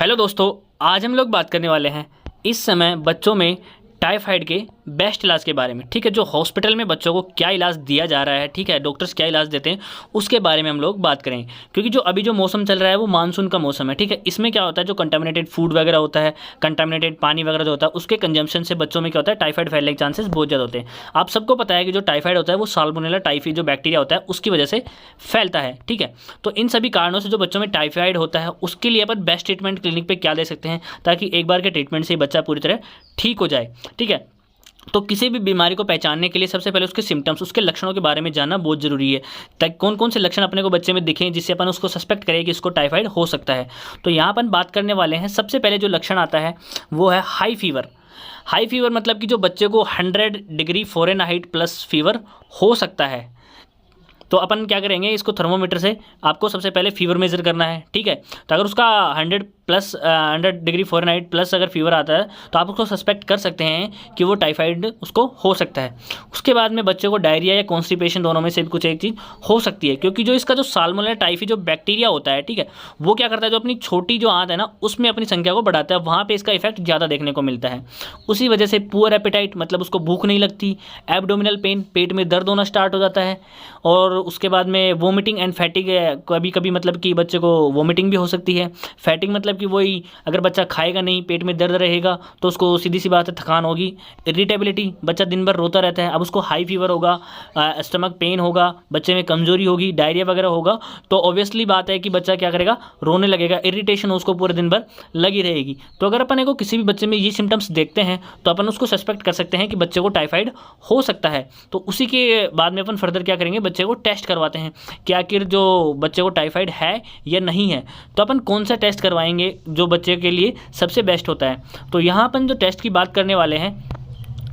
Hello दोस्तों, आज हम लोग बात करने वाले हैं इस समय बच्चों में टाइफाइड के बेस्ट इलाज के बारे में। ठीक है, जो हॉस्पिटल में बच्चों को क्या इलाज दिया जा रहा है, ठीक है, डॉक्टर्स क्या इलाज देते हैं उसके बारे में हम लोग बात करें। क्योंकि जो अभी जो मौसम चल रहा है वो मानसून का मौसम है। ठीक है, इसमें क्या होता है, जो कंटामिनेटेड फूड वगैरह होता है, कंटामिनेटेड पानी वगैरह जो होता है, उसके कंजम्पशन से बच्चों में क्या होता है, टाइफाइड फैलने के चांसेस बहुत ज़्यादा होते हैं। आप सबको पता है कि जो टाइफाइड होता है वो साल्मोनेला टाइफी जो बैक्टीरिया होता है उसकी वजह से फैलता है। ठीक है, तो इन सभी कारणों से जो बच्चों में टाइफाइड होता है उसके लिए अपन बेस्ट ट्रीटमेंट क्लिनिक पे क्या दे सकते हैं ताकि एक बार के ट्रीटमेंट से ही बच्चा पूरी तरह ठीक हो जाए। ठीक है, तो किसी भी बीमारी को पहचानने के लिए सबसे पहले उसके सिम्टम्स, उसके लक्षणों के बारे में जानना बहुत ज़रूरी है ताकि कौन कौन से लक्षण अपने को बच्चे में दिखें जिससे अपन उसको सस्पेक्ट करें कि इसको टाइफाइड हो सकता है। तो यहाँ अपन बात करने वाले हैं, सबसे पहले जो लक्षण आता है वो है हाई फीवर। हाई फीवर मतलब कि जो बच्चे को 100 डिग्री फ़ारेनहाइट प्लस फीवर हो सकता है। तो अपन क्या करेंगे, इसको थर्मोमीटर से आपको सबसे पहले फीवर मेज़र करना है। ठीक है, तो अगर उसका 100 डिग्री फ़ारेनहाइट प्लस अगर फीवर आता है तो आप उसको सस्पेक्ट कर सकते हैं कि वो टाइफाइड उसको हो सकता है। उसके बाद में बच्चे को डायरिया या कॉन्स्टिपेशन दोनों में से भी कुछ एक चीज़ हो सकती है, क्योंकि जो इसका जो साल्मोनेला टाइफी जो बैक्टीरिया होता है, ठीक है, वो क्या करता है, जो अपनी छोटी जो आंत है ना उसमें अपनी संख्या को बढ़ाता है, वहाँ पर इसका इफेक्ट ज़्यादा देखने को मिलता है। उसी वजह से पुअर एपेटाइट मतलब उसको भूख नहीं लगती, एब्डोमिनल पेन, पेट में दर्द होना स्टार्ट हो जाता है, और उसके बाद में वोमिटिंग एंड फैटिग, कभी कभी मतलब कि बच्चे को वोमिटिंग भी हो सकती है। फैटिग मतलब कि वही, अगर बच्चा खाएगा नहीं, पेट में दर्द रहेगा तो उसको सीधी सी बात है थकान होगी। इरिटेबिलिटी, बच्चा दिन भर रोता रहता है, अब उसको हाई फीवर होगा, स्टमक पेन होगा, बच्चे में कमजोरी होगी, डायरिया वगैरह होगा, तो ऑब्वियसली बात है कि बच्चा क्या करेगा, रोने लगेगा, इरिटेशन उसको पूरे दिन भर लगी रहेगी। तो अगर अपन को किसी भी बच्चे में ये सिम्टम्स देखते हैं तो अपन उसको सस्पेक्ट कर सकते हैं कि बच्चे को टाइफाइड हो सकता है। तो उसी के बाद में अपन फर्दर क्या करेंगे, बच्चे को टेस्ट करवाते हैं कि आखिर जो बच्चे को टाइफाइड है या नहीं है। तो अपन कौन सा टेस्ट करवाएंगे जो बच्चे के लिए सबसे बेस्ट होता है। तो यहाँ अपन जो टेस्ट की बात करने वाले हैं,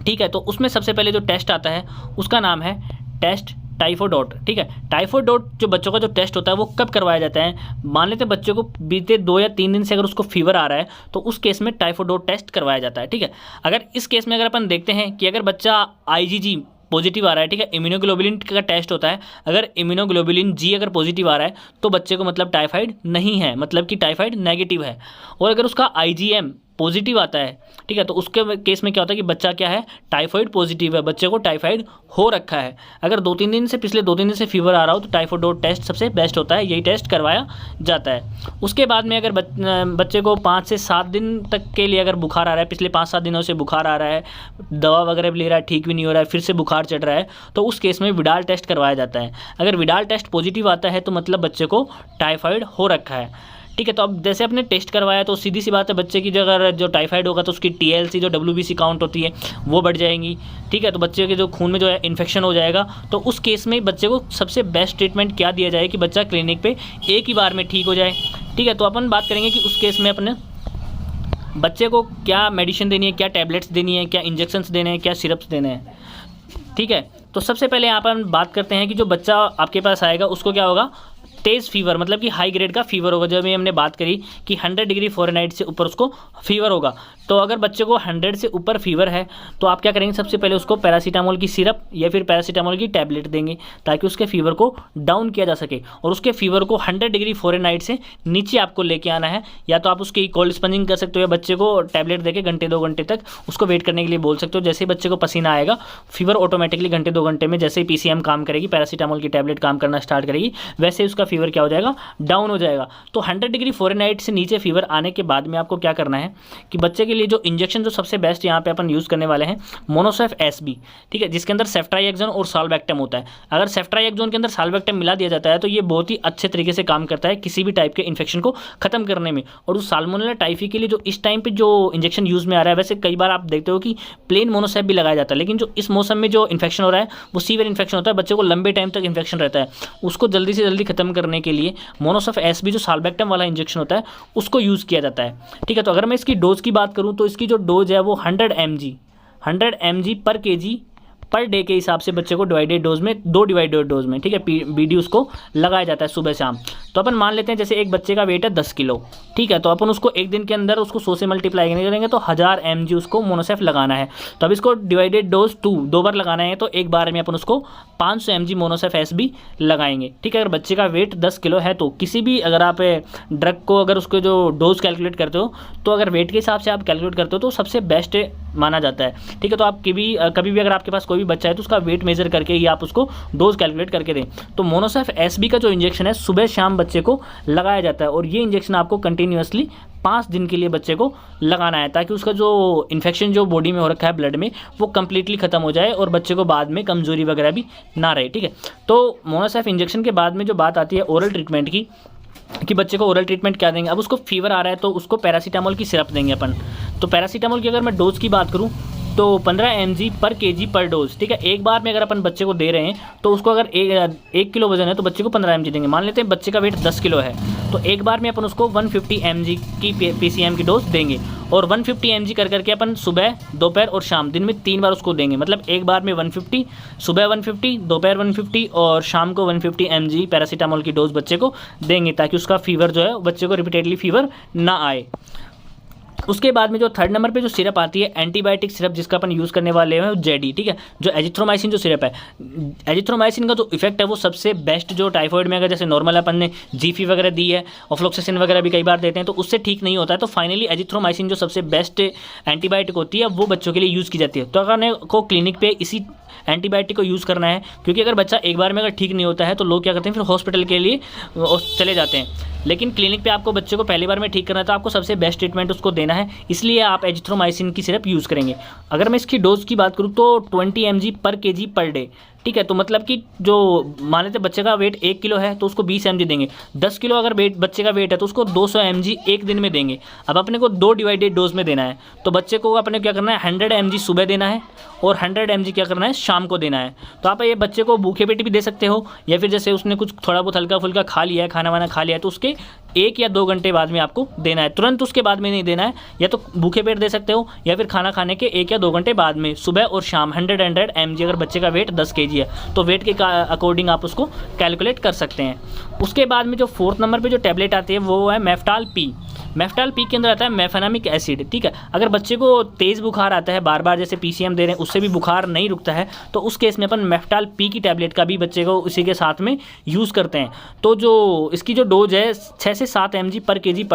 ठीक है, तो उसमें सबसे पहले जो टेस्ट आता है उसका नाम है टेस्ट टाइफोडोट। ठीक है, टाइफोडोट जो बच्चों का जो टेस्ट होता है वो कब करवाया जाता है, मान लेते हैं बच्चे को बीते 2 या 3 दिन से अगर उसको फीवर आ रहा है तो उस केस में टाइफोडोट टेस्ट करवाया जाता है। ठीक है, अगर इस केस में अगर अपन देखते हैं कि अगर बच्चा IgG पॉजिटिव आ रहा है, ठीक है, इम्यूनोग्लोबुलिन का टेस्ट होता है, अगर इम्यूनोग्लोबुलिन G अगर पॉजिटिव आ रहा है तो बच्चे को मतलब टाइफाइड नहीं है, मतलब कि टाइफाइड नेगेटिव है। और अगर उसका IgM पॉजिटिव आता है, ठीक है, तो उसके केस में क्या होता है कि बच्चा क्या है, टाइफाइड पॉजिटिव है, बच्चे को टाइफाइड हो रखा है। अगर पिछले 2-3 दिन से फीवर आ रहा हो तो टाइफोडोट टेस्ट सबसे बेस्ट होता है, यही टेस्ट करवाया जाता है। उसके बाद में अगर बच्चे को 5 से 7 दिन तक के लिए अगर बुखार आ रहा है, पिछले 5-7 दिनों से बुखार आ रहा है, दवा वगैरह भी ले रहा है, ठीक भी नहीं हो रहा है, फिर से बुखार चढ़ रहा है, तो उस केस में विडाल टेस्ट करवाया जाता है। अगर विडाल टेस्ट पॉजिटिव आता है तो मतलब बच्चे को टाइफाइड हो रखा है। ठीक है, तो अब जैसे आपने टेस्ट करवाया तो सीधी सी बात है, बच्चे की अगर जो टाइफाइड होगा तो उसकी TLC जो WBC काउंट होती है वो बढ़ जाएंगी। ठीक है, तो बच्चे के जो खून में जो है इन्फेक्शन हो जाएगा। तो उस केस में बच्चे को सबसे बेस्ट ट्रीटमेंट क्या दिया जाए कि बच्चा क्लिनिक पे एक ही बार में ठीक हो जाए। ठीक है, तो अपन बात करेंगे कि उस केस में अपने बच्चे को क्या मेडिसिन देनी है, क्या टैबलेट्स देनी है, क्या इंजेक्शंस देने हैं, क्या सिरप्स देने हैं। ठीक है, तो सबसे पहले यहाँ पर हम बात करते हैं कि जो बच्चा आपके पास आएगा उसको क्या होगा, तेज़ फीवर, मतलब कि हाई ग्रेड का फीवर होगा। जब हमने बात करी कि 100 डिग्री फ़ारेनहाइट से ऊपर उसको फीवर होगा, तो अगर बच्चे को 100 से ऊपर फीवर है तो आप क्या करेंगे, सबसे पहले उसको पैरासीटामोल की सिरप या फिर पैरासीटामोल की टैबलेट देंगे ताकि उसके फीवर को डाउन किया जा सके। और उसके फीवर को 100 डिग्री फ़ारेनहाइट से नीचे आपको लेके आना है, या तो आप उसकी कोल्ड स्पंजिंग कर सकते हो या बच्चे को टैबलेट देके घंटे 2 घंटे तक उसको वेट करने के लिए बोल सकते हो। जैसे ही बच्चे को पसीना आएगा, फीवर ऑटोमेटिकली घंटे 2 घंटे में जैसे ही PCM काम करेगी, पैरासीटामोल की टैबलेट काम करना स्टार्ट करेगी, वैसे ही उसका फीवर क्या हो जाएगा, डाउन हो जाएगा। तो 100 डिग्री फ़ारेनहाइट से नीचे फीवर आने के बाद में आपको क्या करना है कि बच्चे के लिए जो इंजेक्शन जो सबसे बेस्ट यहाँ पे अपन यूज़ करने वाले हैं, मोनोसेफ SB। ठीक है, जिसके अंदर सेफ्ट्राइएक्सोन और साल्बेक्टम होता है। अगर सेफ्ट्राइएक्सोन के अंदर साल्बेक्टम मिला दिया जाता है तो ये बहुत ही अच्छे तरीके से काम करता है किसी भी टाइप के इन्फेक्शन को खत्म करने में। और उस साल्मोनेला टाइफी के लिए जो इस टाइम पे जो इंजेक्शन यूज़ में आ रहा है, वैसे कई बार आप देखते हो कि प्लेन मोनोसेफ भी लगाया जाता है, लेकिन जो इस मौसम में जो इन्फेक्शन हो रहा है वो सीवियर इन्फेक्शन होता है, बच्चे को लंबे टाइम तक इन्फेक्शन रहता है। उसको जल्दी से जल्दी खत्म करने के लिए मोनोसेफ SB जो साल्बेक्टम वाला इंजेक्शन होता है उसको यूज़ किया जाता है। ठीक है, तो अगर मैं इसकी डोज की बात करूँ तो इसकी जो डोज है वो 100 mg पर kg पर डे के हिसाब से बच्चे को डिवाइडेड डोज में 2 डिवाइडेड डोज में, ठीक है, BD उसको लगाया जाता है सुबह शाम। तो अपन मान लेते हैं जैसे एक बच्चे का वेट है 10 किलो, ठीक है, तो अपन उसको एक दिन के अंदर उसको 100 से मल्टीप्लाई करेंगे तो 1000 mg उसको मोनोसेफ लगाना है। तो अब इसको डिवाइडेड डोज 2 बार लगाना है, तो एक बार में अपन उसको 500 mg मोनोसेफ SB लगाएंगे, ठीक है। अगर बच्चे का वेट 10 किलो है तो किसी भी अगर आप ड्रग को अगर उसको जो डोज कैलकुलेट करते हो तो अगर वेट के हिसाब से आप कैलकुलेट करते हो तो सबसे बेस्ट माना जाता है, ठीक है। तो आप कभी भी अगर आपके पास कोई भी बच्चा है तो उसका वेट मेजर करके ही आप उसको डोज कैलकुलेट करके दें। तो मोनोसेफ SB का जो इंजेक्शन है सुबह शाम बच्चे को लगाया जाता है और ये इंजेक्शन आपको कंटिन्यूअसली 5 दिन के लिए बच्चे को लगाना है ताकि उसका जो इन्फेक्शन जो बॉडी में हो रखा है ब्लड में वो कंप्लीटली ख़त्म हो जाए और बच्चे को बाद में कमजोरी वगैरह भी ना रहे, ठीक है। तो मोनोसेफ इंजेक्शन के बाद में जो बात आती है ओरल ट्रीटमेंट की कि बच्चे को ओरल ट्रीटमेंट क्या देंगे। अब उसको फीवर आ रहा है तो उसको पैरासीटामोल की सिरप देंगे अपन। तो पैरासीटामोल की अगर मैं डोज की बात करूँ तो 15 mg पर kg पर डोज, ठीक है। एक बार में अगर अपन बच्चे को दे रहे हैं तो उसको अगर 1 किलो वजन है तो बच्चे को 15 mg देंगे। मान लेते हैं बच्चे का वेट 10 किलो है तो एक बार में अपन उसको 150 mg की PCM की डोज देंगे और 150 mg कर करके अपन सुबह, दोपहर और शाम दिन में 3 बार उसको देंगे। मतलब एक बार में 150, सुबह 150, दोपहर 150 और शाम को 150 mg पैरासीटामोल की डोज बच्चे को देंगे ताकि उसका फीवर जो है बच्चे को रिपीटेडली फीवर ना आए। उसके बाद में जो 3rd नंबर पे जो सिरप आती है एंटीबायोटिक सिरप जिसका अपन यूज़ करने वाले हैं जेडी, ठीक है। जो एजिथ्रोमाइसिन जो सिरप है, एजिथ्रोमाइसिन का जो इफेक्ट है वो सबसे बेस्ट जो टाइफॉइड में अगर जैसे नॉर्मल अपन ने जीफी वगैरह दी है, ऑफ्लोक्सासिन वगैरह भी कई बार देते हैं तो उससे ठीक नहीं होता है। तो फाइनली एजिथ्रोमाइसिन जो सबसे बेस्ट एंटीबायोटिक होती है वो बच्चों के लिए यूज़ की जाती है। तो अगर को क्लिनिक पे इसी एंटीबायोटिक को यूज़ करना है क्योंकि अगर बच्चा एक बार में अगर ठीक नहीं होता है तो लोग क्या करते हैं फिर हॉस्पिटल के लिए चले जाते हैं, लेकिन क्लिनिक पे आपको बच्चे को पहली बार में ठीक करना है तो आपको सबसे बेस्ट ट्रीटमेंट उसको देना है, इसलिए आप एजिथ्रोमाइसिन की सिरप यूज़ करेंगे। अगर मैं इसकी डोज की बात करूँ तो 20 mg पर kg पर डे, ठीक है। तो मतलब कि जो मान लेते बच्चे का वेट 1 किलो है तो उसको 20 mg देंगे। 10 किलो अगर बच्चे का वेट है तो उसको 200 mg एक दिन में देंगे। अब अपने को 2 डिवाइडेड डोज में देना है तो बच्चे को अपने क्या करना है 100 mg सुबह देना है और 100 mg क्या करना है शाम को देना है। तो आप ये बच्चे को भूखे पेट भी दे सकते हो या फिर जैसे उसने कुछ थोड़ा बहुत हल्का फुल्का खा लिया है, खाना वाना खा लिया है तो उसके 1 या 2 घंटे बाद में आपको देना है, तुरंत उसके बाद में नहीं देना है। या तो भूखे पेट दे सकते हो या फिर खाना खाने के 1 या 2 घंटे बाद में सुबह और शाम 100 mg। अगर बच्चे का वेट 10 kg है तो वेट के अकॉर्डिंग आप उसको कैलकुलेट कर सकते हैं। उसके बाद में जो 4th नंबर पे जो टैबलेट आती है वो है मेफ्टाल पी। मेफ्टाल पी के अंदर आता है मेफेनामिक एसिड, ठीक है। अगर बच्चे को तेज़ बुखार आता है बार बार जैसे PCM दे रहे हैं उससे भी बुखार नहीं रुकता है तो उस केस में अपन मेफ्टाल पी की टैबलेट का भी बच्चे को उसी के साथ में यूज़ करते हैं। तो जो इसकी जो डोज है 6 से 7 mg पर kg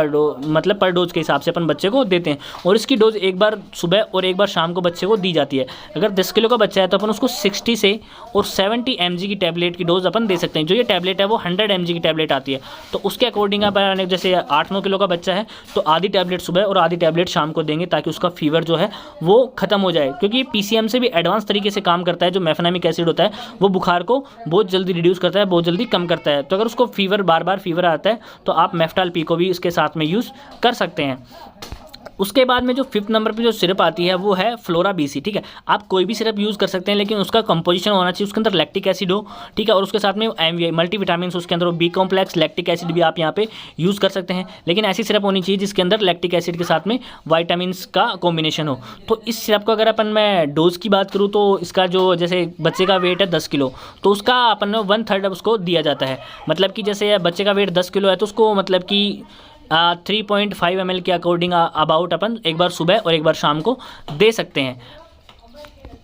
मतलब पर डोज के हिसाब से अपन बच्चे को देते हैं और इसकी डोज एक बार सुबह और एक बार शाम को बच्चे को दी जाती है। अगर 10 किलो का बच्चा है तो अपन उसको 60 से और 70 mg की टैबलेट की डोज अपन दे सकते हैं। जो ये टैबलेट है वो 100 mg की टैबलेट आती है तो उसके अकॉर्डिंग अपन जैसे 8-9 किलो का बच्चा है तो आधी टैबलेट सुबह और आधी टैबलेट शाम को देंगे ताकि उसका फीवर जो है वो ख़त्म हो जाए, क्योंकि PCM से भी एडवांस तरीके से काम करता है। जो मेफेनामिक एसिड होता है वो बुखार को बहुत जल्दी रिड्यूस करता है, बहुत जल्दी कम करता है। तो अगर उसको फीवर बार बार फीवर आता है तो आप मेफ्टाल पी को भी इसके साथ में यूज़ कर सकते हैं। उसके बाद में जो 5th नंबर पे जो सिरप आती है वो है फ्लोरा BC, ठीक है। आप कोई भी सिरप यूज़ कर सकते हैं लेकिन उसका कंपोजिशन होना चाहिए, उसके अंदर लैक्टिक एसिड हो, ठीक है, और उसके साथ में MVI मल्टीविटामिन उसके अंदर B कॉम्प्लेक्स लैक्टिक एसिड भी आप यहाँ पे यूज़ कर सकते हैं। लेकिन ऐसी सिरप होनी चाहिए जिसके अंदर लैक्टिक एसिड के साथ में वाइटामिन्स का कॉम्बिनेशन हो। तो इस सिरप को अगर अपन मैं डोज की बात करूँ तो इसका जो जैसे बच्चे का वेट है 10 किलो तो उसका अपन 1/3 उसको दिया जाता है। मतलब कि जैसे बच्चे का वेट 10 किलो है तो उसको मतलब कि 3.5 ml के अकॉर्डिंग अबाउट अपन एक बार सुबह और एक बार शाम को दे सकते हैं,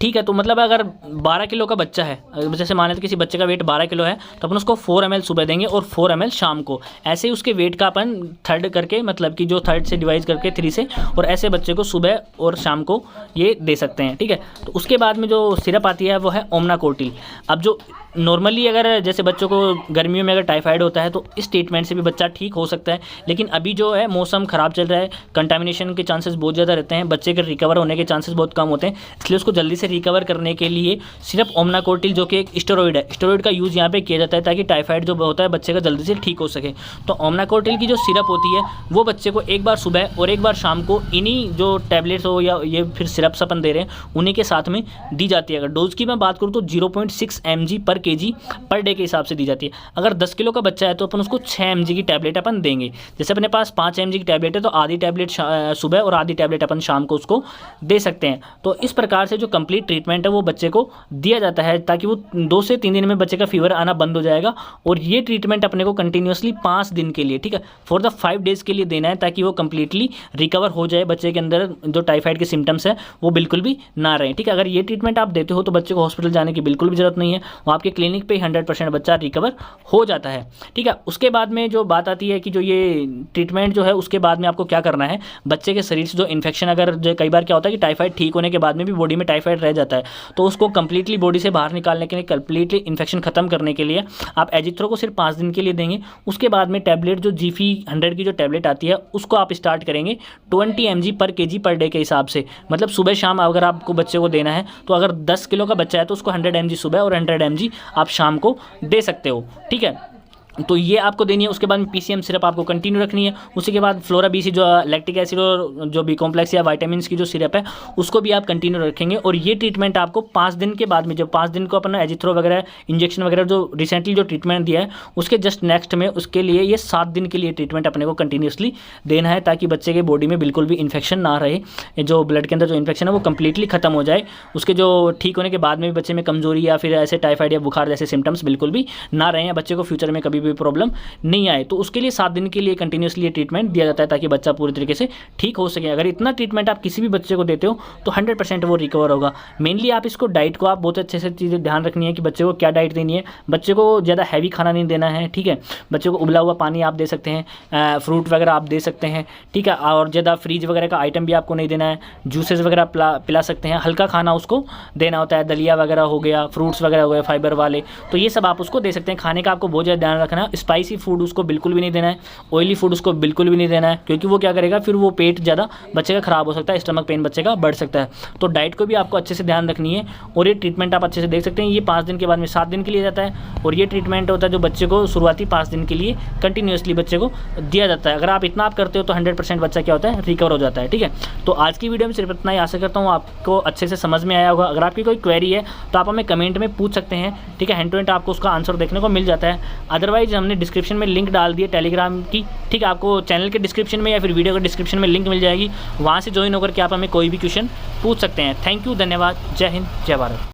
ठीक है। तो मतलब अगर 12 किलो का बच्चा है, जैसे मान लेते किसी बच्चे का वेट 12 किलो है तो अपन उसको 4 ml सुबह देंगे और 4 ml शाम को। ऐसे ही उसके वेट का अपन 3rd करके मतलब कि जो 3rd से डिवाइड करके 3 से और ऐसे बच्चे को सुबह और शाम को ये दे सकते हैं, ठीक है। तो उसके बाद में जो सिरप आती है वो है ओमनाकोर्टिल। अब जो नॉर्मली अगर जैसे बच्चों को गर्मियों में अगर टाइफाइड होता है तो इस ट्रीटमेंट से भी बच्चा ठीक हो सकता है, लेकिन अभी जो है मौसम ख़राब चल रहा है, कंटामिनेशन के चांसेस बहुत ज़्यादा रहते हैं, बच्चे के रिकवर होने के चांसेस बहुत कम होते हैं, इसलिए उसको जल्दी से रिकवर करने के लिए सिर्फ ओमनाकोर्टिल जो कि एक स्टेरॉइड है, स्टेरॉइड का यूज़ यहाँ पे किया जाता है ताकि टाइफाइड जो होता है बच्चे का जल्दी से ठीक हो सके। तो ओमनाकोर्टिल की जो सिरप होती है वो बच्चे को एक बार सुबह और एक बार शाम को इन्हीं जो टैबलेट्स हो या ये फिर सिरप्स अपन दे रहे हैं उन्हीं के साथ में दी जाती है। अगर डोज की मैं बात करूँ तो 0.6 mg पर kg पर डे के हिसाब से दी जाती है। अगर 10 किलो का बच्चा है तो अपन उसको 6 mg की टैबलेट अपन देंगे। जैसे अपने पास 5 mg की टैबलेट है तो आधी टैबलेट सुबह और आधी टैबलेट अपन शाम को उसको दे सकते हैं। तो इस प्रकार से जो कंप्लीट ट्रीटमेंट है वो बच्चे को दिया जाता है, ताकि वो 2 से 3 दिन में बच्चे का फीवर आना बंद हो जाएगा। और ये ट्रीटमेंट अपने को कंटिन्यूसली 5 दिन के लिए, ठीक है, फॉर द 5 डेज़ के लिए देना है, ताकि वो कंप्लीटली रिकवर हो जाए, बच्चे के अंदर जो टाइफाइड के सिम्टम्स है वो बिल्कुल भी ना रहें। ठीक है, अगर ये ट्रीटमेंट आप देते हो तो बच्चे को हॉस्पिटल जाने की बिल्कुल भी जरूरत नहीं है, वो आपके क्लिनिक पे 100% बच्चा रिकवर हो जाता है। ठीक है, उसके बाद में जो बात आती है कि जो ये ट्रीटमेंट जो है उसके बाद में आपको क्या करना है, बच्चे के शरीर से जो इन्फेक्शन, अगर जो कई बार क्या होता है कि टाइफाइड ठीक होने के बाद में भी बॉडी में टाइफाइड रह जाता है, तो उसको कंप्लीटली बॉडी से बाहर निकालने के लिए, कंप्लीटली इन्फेक्शन खत्म करने के लिए आप एजिथ्रो को सिर्फ 5 दिन के लिए देंगे। उसके बाद में टैबलेट जो जीफी 100 की जो टैबलेट आती है उसको आप स्टार्ट करेंगे 20 mg पर kg पर डे के हिसाब से। मतलब सुबह शाम अगर आपको बच्चे को देना है तो अगर 10 किलो का बच्चा है तो उसको 100 mg सुबह और 100 mg आप शाम को दे सकते हो। ठीक है, तो ये आपको देनी है। उसके बाद में PCM सिरप आपको कंटिन्यू रखनी है। उसी के बाद फ्लोरा BC जो लैक्टिक एसिड और जो बी कॉम्प्लेक्स या वाइटामिन की जो सिरप है उसको भी आप कंटिन्यू रखेंगे। और ये ट्रीटमेंट आपको 5 दिन के बाद में, जब 5 दिन को अपन एजिथ्रो वगैरह इंजेक्शन वगैरह जो रिसेंटली जो ट्रीटमेंट दिया है उसके जस्ट नेक्स्ट में, उसके लिए ये 7 दिन के लिए ट्रीटमेंट अपने को कंटिन्यूसली देना है, ताकि बच्चे के बॉडी में बिल्कुल भी इन्फेक्शन ना रहे, जो ब्लड के अंदर जो इन्फेक्शन है वो कंप्लीटली खत्म हो जाए। उसके जो ठीक होने के बाद में भी बच्चे में कमजोरी या फिर ऐसे टाइफाइड या बुखार जैसे सिम्टम्स बिल्कुल भी ना रहे, बच्चे को फ्यूचर में कभी भी प्रॉब्लम नहीं आए। तो उसके लिए 7 दिन के लिए कंटिन्यूसली ये ट्रीटमेंट दिया जाता है, ताकि बच्चा पूरी तरीके से ठीक हो सके। अगर इतना ट्रीटमेंट आप किसी भी बच्चे को देते हो तो 100% वो रिकवर होगा। मेनली आप इसको डाइट को आप बहुत अच्छे से चीज़ें ध्यान रखनी है कि बच्चे को क्या डाइट देनी है। बच्चे को ज़्यादा हैवी खाना नहीं देना है। ठीक है, बच्चे को उबला हुआ पानी आप दे सकते हैं, फ्रूट वगैरह आप दे सकते हैं। ठीक है, और ज़्यादा फ्रीज वगैरह का आइटम भी आपको नहीं देना है। जूसेस वगैरह पिला सकते हैं। हल्का खाना उसको देना होता है, दलिया वगैरह हो गया, फ्रूट्स वगैरह हो गए फाइबर वाले, तो ये सब आप उसको दे सकते हैं। खाने का आपको बहुत ज़्यादा ध्यान रखना है। स्पाइसी फूड उसको बिल्कुल भी नहीं देना है, ऑयली फूड उसको बिल्कुल भी नहीं देना है, क्योंकि वो क्या करेगा, फिर वो पेट ज़्यादा बच्चे का खराब हो सकता है, स्टमक पेन बच्चे का बढ़ सकता है। तो डाइट को भी आपको अच्छे से ध्यान रखनी है। और ये ट्रीटमेंट आप अच्छे से देख सकते हैं। ये 5 दिन के बाद में 7 दिन के लिए जाता है। और ये ट्रीटमेंट होता है जो बच्चे को शुरुआती 5 दिन के लिए कंटिन्यूसली बच्चे को दिया जाता है। अगर आप इतना आप करते हो तो 100% बच्चा क्या होता है, रिकवर हो जाता है। ठीक है, तो आज की वीडियो में सिर्फ इतना ही। आशा करता हूँ आपको अच्छे से समझ में आया होगा। अगर आपकी कोई क्वेरी है तो आप हमें कमेंट में पूछ सकते हैं। ठीक है, हैंड टू हैंड आपको उसका आंसर देखने को मिल जाता है। अदरवाइज हमने डिस्क्रिप्शन में लिंक डाल दिए टेलीग्राम की। ठीक है, आपको चैनल के डिस्क्रिप्शन में या फिर वीडियो के डिस्क्रिप्शन में लिंक मिल जाएगी, वहाँ से ज्वाइन होकर के आप हमें कोई भी क्वेश्चन पूछ सकते हैं। थैंक यू, धन्यवाद, जय हिंद, जय भारत।